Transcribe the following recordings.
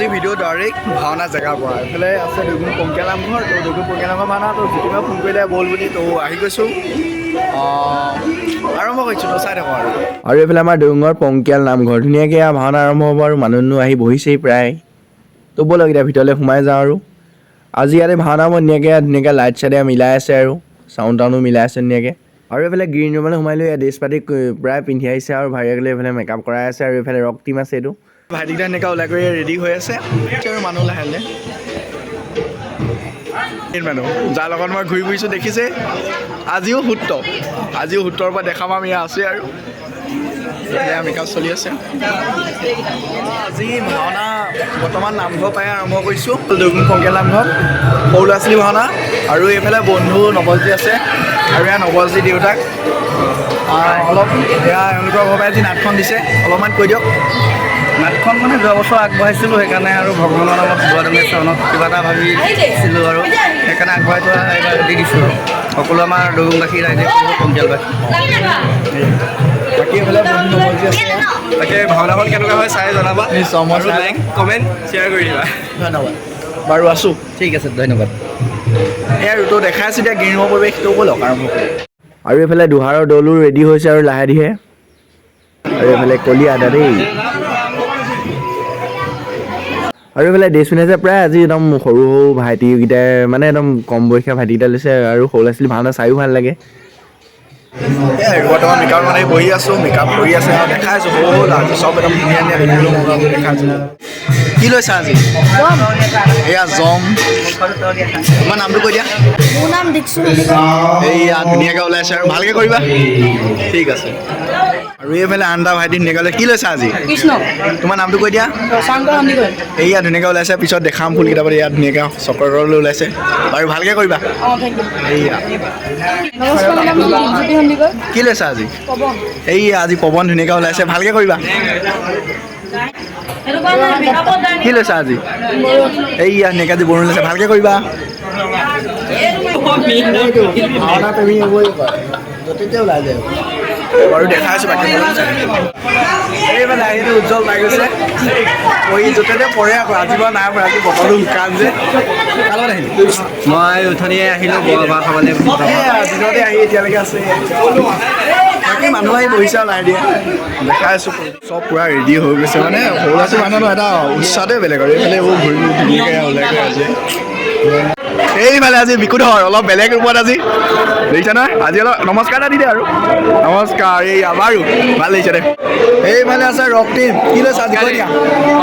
আজি video' direct ভাওনা জেগাৰ পৰা এইফালে আছে দুগুণ পংকীয়া নামঘৰ তো দুগুণ পংকীয়া নামঘৰ ভাওনা তো যেতিয়া ফোন কৰিলে বল বুলি তো আহি গৈছোঁ আৰম্ভ কৰিছোঁ তো চাই থাকোঁ আৰু এইফালে আমাৰ দুগুঙৰ পংকীয়াল নামঘৰ ধুনীয়াকৈ ভাওনা আৰম্ভ হ'ব আৰু মানুহ আহি বহিছেই প্ৰায় তো ব'লক এতিয়া ভিতৰলৈ সোমাই যাওঁ আৰু আজি ইয়াতে ভাওনা মই ধুনীয়াকৈ লাইট চাইটে মিলাই আছে আৰু চাউণ্ড টাউনো মিলাই আছে ধুনীয়াকৈ আৰু এইফালে গ্ৰীণ ৰুমলৈ সোমাই লৈ ড্ৰেছ পাতি প্ৰায় পিন্ধি আহিছে আৰু ভাইয়েকলৈ এইফালে মেকআপ কৰাই আছে আৰু এইফালে ৰক টিম আছে এইটো ভাইটিকেইটা এনেকৈ ওলাই কৰি ৰেডি হৈ আছে আৰু মানুহ লাহে লাহে মানুহ যাৰ লগত মই ঘূৰি ফুৰিছোঁ দেখিছে আজিও সূত্ৰৰ পৰা দেখাম আমি আছে আৰু মেকআপ চলি আছে আজি ভাওনা বৰ্তমান নামঘৰ পাই আৰম্ভ কৰিছোঁ দুগুণ পংকীয়াল নামঘৰ সৰু ল'ৰা ছোৱালী ভাওনা আৰু এইফালে বন্ধু নৱজ্যোতি আছে আৰু এয়া নৱজ্যোতি দেউতাক অলপ এয়া এওঁলোকৰ ঘৰৰ পৰাই আজি নাটখন দিছে অলপমান কৈ দিয়ক নাটখন মানে যোৱা বছৰ আগবঢ়াইছিলোঁ সেইকাৰণে আৰু ভগৱানৰ নামত দুৱাৰদমে চৰণত কিবা এটা ভাবিছিলোঁ আৰু সেইকাৰণে আগবঢ়াই থোৱা এইবাৰ দি দিছোঁ সকলো আমাৰ দুগুণবাসী ৰাইজে পংকীয়ালবাসী বাকী এইফালে বন্ধু নৱজ্যোতি আছে তাকে ভাওনাখন কেনেকুৱা হয় চাই জনাবা নিশ্চয় লাইক কমেণ্ট শ্বেয়াৰ কৰি দিবা ধন্যবাদ বাৰু আছোঁ ঠিক আছে ধন্যবাদ এয়া ৰুটো দেখাই আছোঁ এতিয়া গ্ৰীণ ৰুমৰ পৰিৱেশটো ব'লক আৰম্ভ কৰোঁ আৰু এইফালে দুহাৰৰ দলো ৰেডি হৈছে আৰু লাহে ধীৰে আৰু এইফালে কলি আদা দেই আৰু এইফালে ড্ৰেছ পিন্ধাইছে প্ৰায় আজি একদম সৰু ভাইটিকেইটাই মানে একদম কম বয়সীয়া ভাইটিকেইটা লৈছে আৰু সৰু ল'ৰা ছোৱালী ভাওনা চায়ো ভাল লাগে বৰ্তমান মেকআপ মানে বহি আছোঁ মেকআপ কৰি আছে আৰু দেখাই আছোঁ সৰু আজি চব একদম ধুনীয়া দেখাই আছোঁ কি লৈছা আজি এয়া জম তোমাৰ নামটো কৈ দিয়া মোৰ নাম দীক্ষু এইয়া ধুনীয়াকৈ ওলাইছে আৰু ভালকৈ কৰিবা ঠিক আছে আৰু এইফালে আন এটা ভাইটি ধুনীয়াকৈ কি লৈছা আজি কৃষ্ণ তোমাৰ নামটো কৈ দিয়া এইয়া ধুনীয়াকৈ ওলাইছে পিছত দেখাম ফুল কিতাপত ইয়াত ধুনীয়াকৈ চক্ৰলৈ ওলাইছে বাৰু ভালকৈ কৰিবা এইয়া কি লৈছা আজি এইয়া আজি পৱন ধুনীয়াকৈ ওলাইছে ভালকৈ কৰিবা কি লৈছা আজি এইয়া ধুনীয়াকৈ আজি বৰুণ লৈছে ভালকৈ কৰিবা ভাওনা প্ৰেমী হ'বই য'তে ওলাই যায় বাৰু দেখাই আছোঁ বাকী এইফালে আহিলে উজ্জ্বল পাই গৈছে পৰি য'তে পৰে আকৌ আজি বাৰু নাই পৰা আজি বতৰটো শুকান যে কালত আহিলোঁ মই উঠনিয়ে আহিলোঁ বৰ খাবলৈ দিনতে আহি এতিয়ালৈকে আছে বাকী মানুহ আহি বহিছে আৰু লাহে দিয়ে দেখাই আছোঁ চব পূৰা ৰেডি হৈ গৈছে মানে সৰু ল'ৰা ছোৱালী মানুহৰ এটা উৎসাহটোৱে বেলেগ আৰু এইফালে এইবোৰ ঘূৰি ধুনীয়াকৈ ওলাই গৈ আছে এইফালে আজি বিকুধৰ অলপ বেলেগ ৰূপত আজি দেখিছা নহয় আজি অলপ নমস্কাৰ এটা দি দে আৰু নমস্কাৰ এই বাৰু ভাল লাগিছে দে এইফালে আছে ৰক টিম কি লৈছে আজি কৈ দিয়া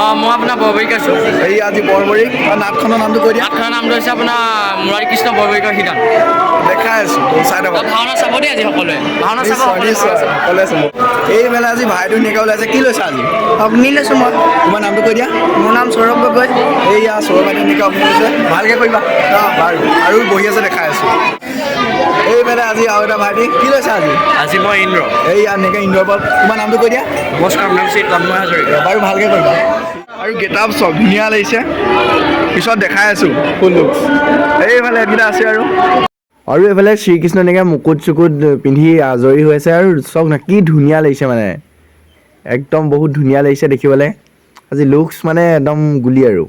অঁ মই আপোনাৰ বৰবৰীক আছোঁ এই আজি বৰবৰীক নাটখনৰ নামটো কৈ দিয়া নাটখনৰ নামটো হৈছে আপোনাৰ মুৰাৰী কৃষ্ণ বৰবৰীকৰ সিদ্ধান দেখাই আছোঁ চাই থাকক ভাওনা চাব দেই আজি সকলোৱে ভাওনা চাব নিশ্চয় সকলোৱে চাব এইফালে আজি ভাইটো ধুনীয়াকৈ ওলাইছে কি লৈছা আজি অগ্নি লৈছোঁ মই তোমাৰ নামটো কৈ দিয়া মোৰ নাম সৌৰভ গগৈ এইয়া সৌৰভ ভাইটি ধুনীয়াকৈ অগ্নি লৈছে ভালকৈ কৰিবা বাৰু আৰু বহি আছে দেখাই আছোঁ এইফালে আজি আৰু এটা ভাইটি কি লৈছে আজি আজি মই ইন্দ্ৰ এইয়া এনেকৈ ইন্দ্ৰৰ পৰা তোমাৰ নামটো কৈ দিয়া নমস্কাৰ নাম শ্ৰী তন্ময় হাজৰিকা বাৰু ভালকৈ কৰিবা আৰু গেটআপ চব ধুনীয়া লাগিছে পিছত দেখাই আছোঁ ফুল লুক এইফালে এইকেইটা আছে আৰু এইফালে শ্ৰীকৃষ্ণ এনেকৈ মুকুট চুকুট পিন্ধি আজৰি হৈ আছে আৰু চব কি ধুনীয়া লাগিছে মানে একদম বহুত ধুনীয়া লাগিছে দেখিবলৈ আজি লুকছ মানে একদম গুলি আৰু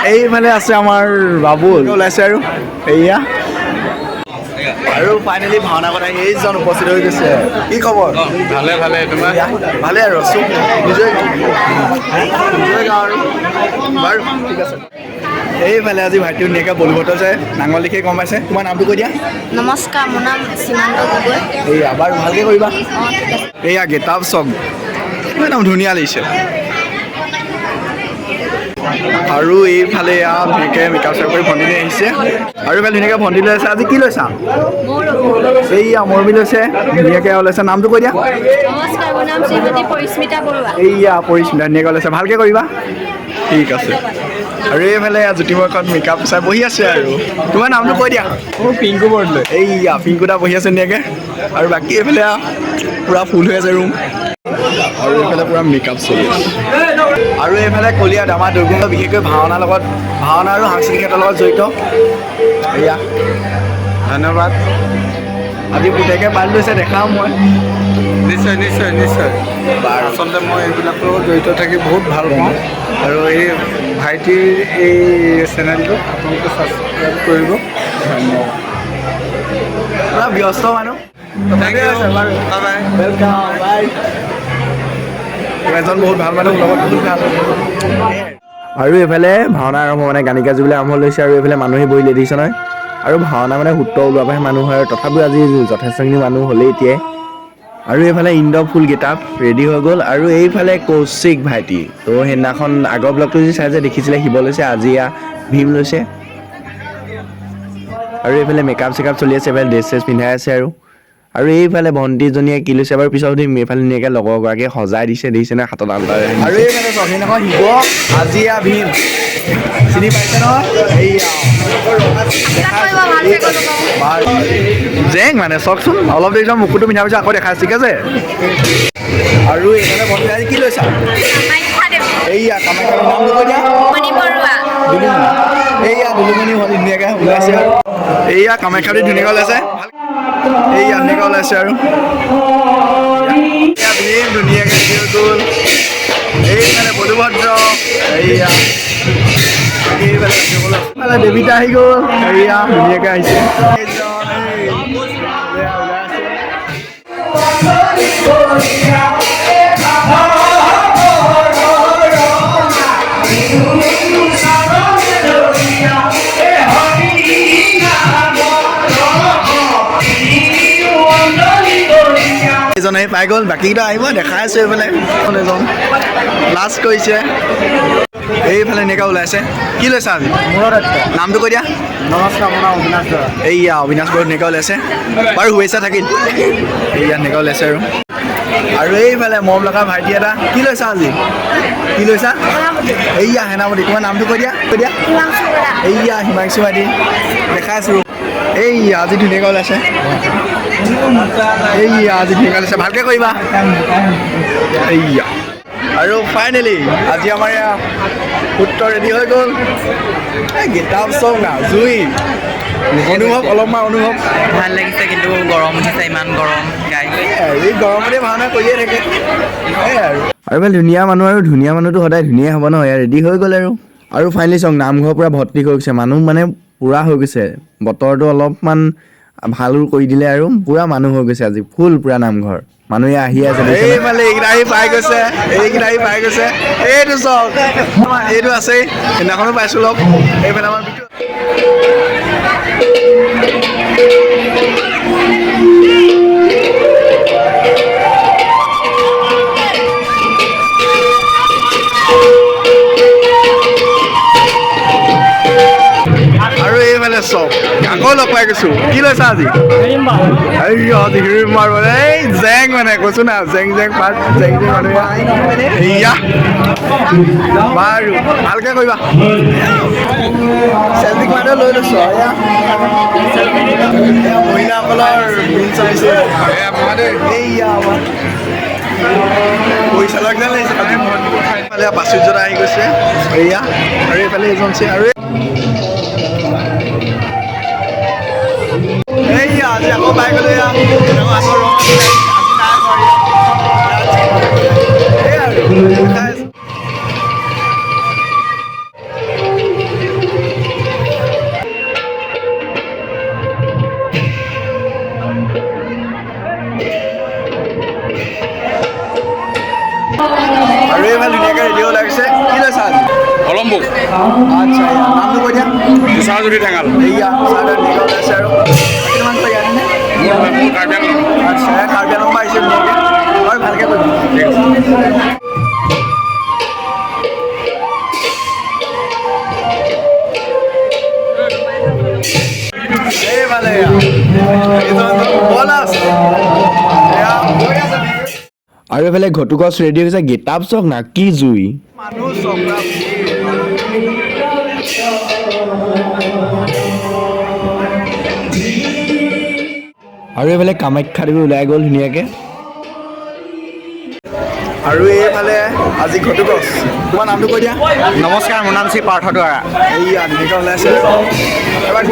এইফালে আছে আমাৰ বাবু ওলাইছে আৰু এইয়া আৰু ফাইনেলি ভাওনা কথা এইজন উপস্থিত হৈ গৈছে কি খবৰ ভালে ভালে তোমাৰ ভালে আৰু আছোঁ নিজে গাঁও আৰু বাৰু ঠিক আছে এইফালে আজি ভাইটি ধুনীয়াকৈ বলিউডত যায় নাঙল লিখি গম পাইছে তোমাৰ নামটো কৈ দিয়া নমস্কাৰ মোৰ নাম সীমান্ত গগৈ এইয়া বাৰু ভালকৈ কৰিবা এইয়া গেটআপ চব একদম ধুনীয়া লাগিছে আৰু এইফালে ধুনীয়াকৈ মেকআপ চেকআপ কৰি ভণ্টি আহিছে আৰু এইফালে ধুনীয়াকৈ ভণ্টি লৈ আছে আজি কি লৈছা এইয়া মৰমী লৈছে ধুনীয়াকৈ ওলাইছে নামটো কৈ দিয়া নমস্কাৰ মোৰ নাম শ্ৰীমতী পৰিস্মিতা বৰুৱা এইয়া পৰিস্মিতা ধুনীয়াকৈ ওলাইছে ভালকৈ কৰিবা ঠিক আছে আৰু এইফালে জ্যোতিময়খন মেকআপ চাই বহি আছে আৰু তোমাৰ নামটো কৈ দিয়া মোৰ পিংকু বৰদলৈ এইয়া পিংকু দা বহি আছে ধুনীয়াকৈ আৰু বাকী এইফালে পূৰা ফুল হৈ আছে ৰুম আৰু এইফালে পূৰা মেকআপ চলি আছে আৰু এইফালে কলিয়াত আমাৰ দুৰ্গুণ বিশেষকৈ ভাওনাৰ লগত ভাওনা আৰু সাংস্কৃতিক ক্ষেত্ৰৰ লগত জড়িত এয়া ধন্যবাদ আজি পুতেকে পালি লৈছে দেখাওঁ মই নিশ্চয় নিশ্চয় নিশ্চয় বাৰু আচলতে মই এইবিলাকৰ লগত জড়িত থাকি বহুত ভাল পাওঁ আৰু এই ভাইটিৰ এই চেনেলটো আপোনালোকে ছাবস্ক্ৰাইব কৰিব ধন্যবাদ। পুৰা ব্যস্ত মানুহ Thank you. Bye-bye. ৱেলকাম বাই এজন বহুত ভাল মানুহ লগত বহুত ভাল আৰু এইফালে ভাওনা আৰম্ভ মানে গান গাজিবলৈ আৰম্ভ লৈছে আৰু এইফালে মানুহে বহি দেখিছে নহয় আৰু ভাওনা মানে সূত্ৰ ওলোৱাৰ পৰাহে মানুহ হয় আৰু তথাপিও আজি যথেষ্টখিনি মানুহ হ'লেই এতিয়াই আৰু এইফালে ইন্দ্ৰ ফুল গেটআপ ৰেডি হৈ গ'ল আৰু এইফালে কৌশিক ভাইটি তো সেইদিনাখন আগৰ ব্লগটো যি চাই যে দেখিছিলে শিৱ লৈছে আজি ভীম লৈছে আৰু এইফালে মেকআপ চেকআপ চলি আছে এইফালে ড্ৰেছ চেছ পিন্ধাই আছে আৰু এইফালে ভণ্টিজনীয়ে কি লৈছে বাৰু পিছত সুধিম এইফালে ধুনীয়াকৈ লগৰগৰাকীয়ে সজাই দিছে নে হাতত আলতাৰে আৰু এইফালে সেইদিনাখন শিৱ আজি ভীম চিনি পাইছে নহয় জেং মানে চাওকচোন অলপ দেৰি মুকুটটো পিন্ধাৰ পিছত আকৌ দেখাইছে ঠিক আছে আৰু এইফালে ভণ্টি আজি কি লৈছা এইয়া কামাখ্যা নামটো কৈ দিয়া এইয়া দুলুমণি ভণ্টি ধুনীয়াকৈ ওলাইছে আৰু এইয়া কামাখ্যাটো ধুনীয়াকৈ ওলাইছে এইয়া ধুনীয়াকৈ ওলাইছে আৰু ভীম ধুনীয়াকৈ হৈ গ'ল এইফালে বলুভদ্ৰ এইয়া এইফালে দেৱীতা আহি গ'ল এইয়া ধুনীয়াকৈ আহিছে এজন আহি পাই গ'ল বাকীকেইটা আহিব দেখাই আছো এইফালে এজন লাষ্ট কৰিছে এইফালে এনেকুৱা ওলাইছে কি লৈছা আজি নামটো কৈ দিয়া নমস্কাৰ মোৰ নাম অবিনাশ বৰা এইয়া অবিনাশ বৰা এনেকুৱা ওলাইছে বাৰু শুভেচ্ছা থাকিল এইয়া এনেকুৱা ওলাইছে আৰু এইফালে মৰম লগা ভাইটি এটা কি লৈছা আজি কি লৈছা এইয়া সেনাপতি তোমাৰ নামটো কৈ দিয়া এইয়া হিমাংশু ভাইটি দেখাই আছো এইয়া আজি ধুনীয়াকৈ ওলাইছে এইয়া আজি ধুনীয়াকৈ ওলাইছে ভালকৈ কৰিবা এইয়া আৰু ফাইনেলি আজি আমাৰ এয়া সূত্ৰ ৰেডি হৈ গ'ল গেটআপ চং না জুই অনুভৱ অলপমান অনুভৱ ভাল লাগিছে কিন্তু গৰম উঠিছে ইমান গৰম গাই এই গৰমতে ভাওনা কৰিয়ে থাকে আৰু ইমান ধুনীয়া মানুহ আৰু ধুনীয়া মানুহটো সদায় ধুনীয়া হ'ব ন এয়া ৰেডি হৈ গ'ল আৰু ফাইনেলি চং নামঘৰ পূৰা ভৰ্তি হৈ গৈছে মানুহ মানে পূৰা হৈ গৈছে বতৰটো অলপমান ভাল কৰি দিলে আৰু পূৰা মানুহ হৈ গৈছে আজি ফুল পূৰা নামঘৰ মানুহে আহি আছে এইফালে এইকেইটা আহি পাই গৈছে এইটো চক এইটো আছেই সেইদিনাখনো পাইছোঁ লগ এইফালে আমাৰ আৰু এইফালে চক আকৌ লগ পাই গৈছো কি লৈছা আজি আজি হিৰিম মাৰ এই জেং মানে কৈছো না জেং পাৰ্ট জেং মানুহ এইয়া বাৰু ভালকে কৰিবা চেল্ফি মাৰে লৈ লৈছো মহিলাসকলৰ মিল চাইছে এইয়া পইচা লগা লাগিছে এইফালে প্ৰাচুৰ্যতা আহি গৈছে এইয়া আৰু এইফালে এজন আছে আৰু এইয়া আজি আকৌ পাই গ'লো আৰু এইফালে ধুনীয়াকৈ ৰেডিঅ' লাগিছে কি লৈছা আজি অলম্বুক আচ্ছা নামটো কৈ দিয়া চাহজুৰি টেঙাল এইয়া চাহটা ৰেডিঅ' ওলাইছে আৰু কিমান কৈ ইয়াত আচ্ছা কাৰ্বি আংলং পৰা আহিছে ধুনীয়াকৈ হয় ভালকৈ কৰিবা এইফালে আৰু এইফালে ঘটুগছ ৰেডি হৈছে গেটআপ চক না কি জুই আৰু এইফালে কামাখ্যা দেৱী ওলাই গ'ল ধুনীয়াকৈ আৰু এইফালে আজি ঘটুগছ তোমাৰ নামটো কৈ দিয়া নমস্কাৰ মোৰ নাম শ্ৰী পাৰ্থ দুৱাৰা এইয়া ধুনীয়াকৈ ওলাইছে এবাৰ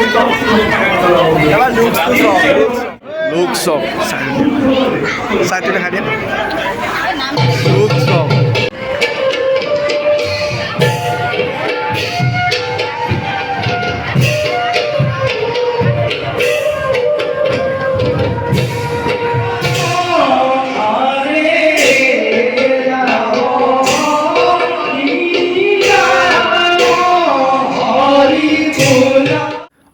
লুক চক চাইটো দেখা দিয়া লুক চক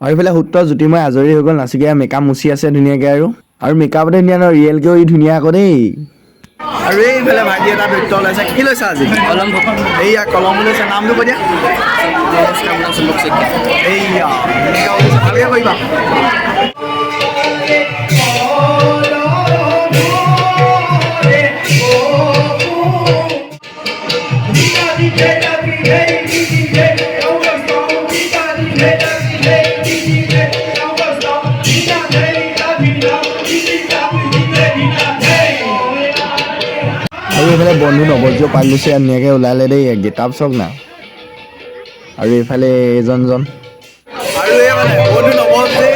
আৰু এইফালে সূত্ৰ জ্যোতিময় আজৰি হৈ গ'ল নাচিকে মেকআপ মুচি আছে ধুনীয়াকৈ আৰু মেকআপতে ধুনীয়া ন ৰিয়েলকেও ই ধুনীয়া আকৌ দেই আৰু এইফালে ভাইটি এটা নৃত্য ওলাইছে কি লৈছা আজি কলম এইয়া কলম লৈছে নামটো কৈ দিয়া এইয়া ধুনীয়াকৈ ওলাইছে ভালকৈ কৰিবা আৰু এইফালে বন্ধু নৱজ্যোতি পাল লৈছে ধুনীয়াকৈ ওলালে দেই গেটাপ চাওক না আৰু এইফালে এজনজন আৰু এইফালে বন্ধু নৱজ্যোতি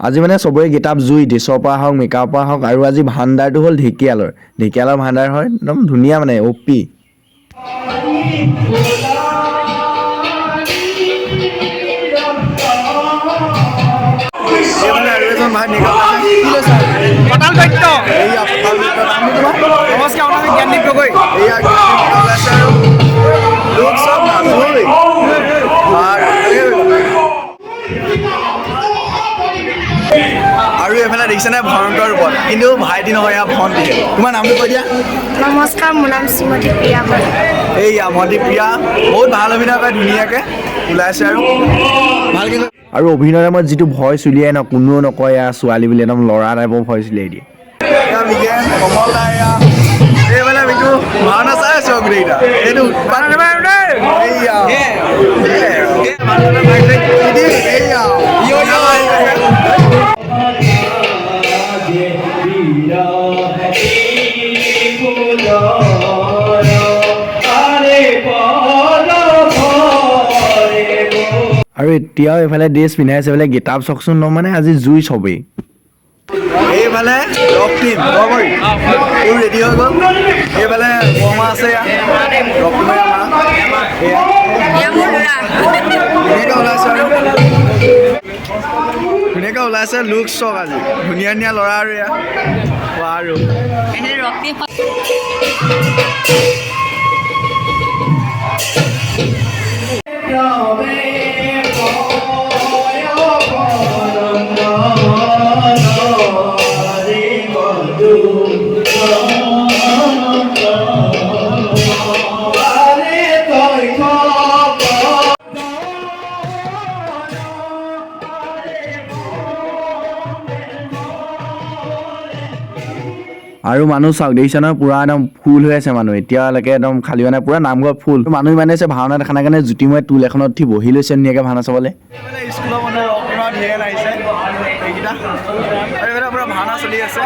আজি মানে চবৰে গেটাপ জুই ডিছৰ পৰা হওক মেকআপৰ পৰা হওক আৰু আজি ভাণ্ডাৰটো হ'ল ঢেকীয়ালৰ ভাণ্ডাৰ হয় একদম ধুনীয়া মানে অপি আৰু এইফালে দেখিছেনে ভয়ংকৰ ৰূপত কিন্তু ভাইটি নহয় এয়া ভণ্টি তোমাৰ নামটো কৈ দিয়া নমস্কাৰ মোৰ নাম শ্ৰীমতী প্ৰিয়া বৰুৱা এইয়া ভণ্টি প্ৰিয়া বহুত ভাল অভিনয় কৰে ধুনীয়াকৈ ওলাইছে আৰু ভালকৈ আৰু অভিনয়ৰ সময়ত যিটো ভইচ উলিয়াই ন কোনেও নকয় এয়া ছোৱালী বুলি একদম ল'ৰা টাইপৰ ভইচ উলিয়াই দিয়ে এইফালে মিঠু ভাওনা চাই আছো গোটেইকেইটা এইটো আৰু এতিয়াও এইফালে ড্ৰেছ পিন্ধাইছে এইফালে গেটাপ চাওকচোন ন মানে আজি জুই চবেই এইফালে ৰক্তিম ৰেডি হৈ গ'ল এইফালে বৰমা আছে ধুনীয়াকৈ ওলাইছে লুক চক আজি ধুনীয়া ধুনীয়া ল'ৰা আৰু এয়া আৰু আৰু মানুহ চাওক দেখিছে নহয় পুৰা একদম ফুল হৈ আছে মানুহ এতিয়ালৈকে একদম খালী মানে পুৰা নামঘৰত ফুল মানুহ ইমানে আছে ভাওনা দেখা নাই কাৰণে জ্যোতিময় টুল এখনত উঠি বহি লৈছে ধুনীয়াকৈ ভাওনা চাবলৈ স্কুলৰ মানুহ পুৰা ধেৰ আহিছে এইকেইটা পুৰা ভাওনা চলি আছে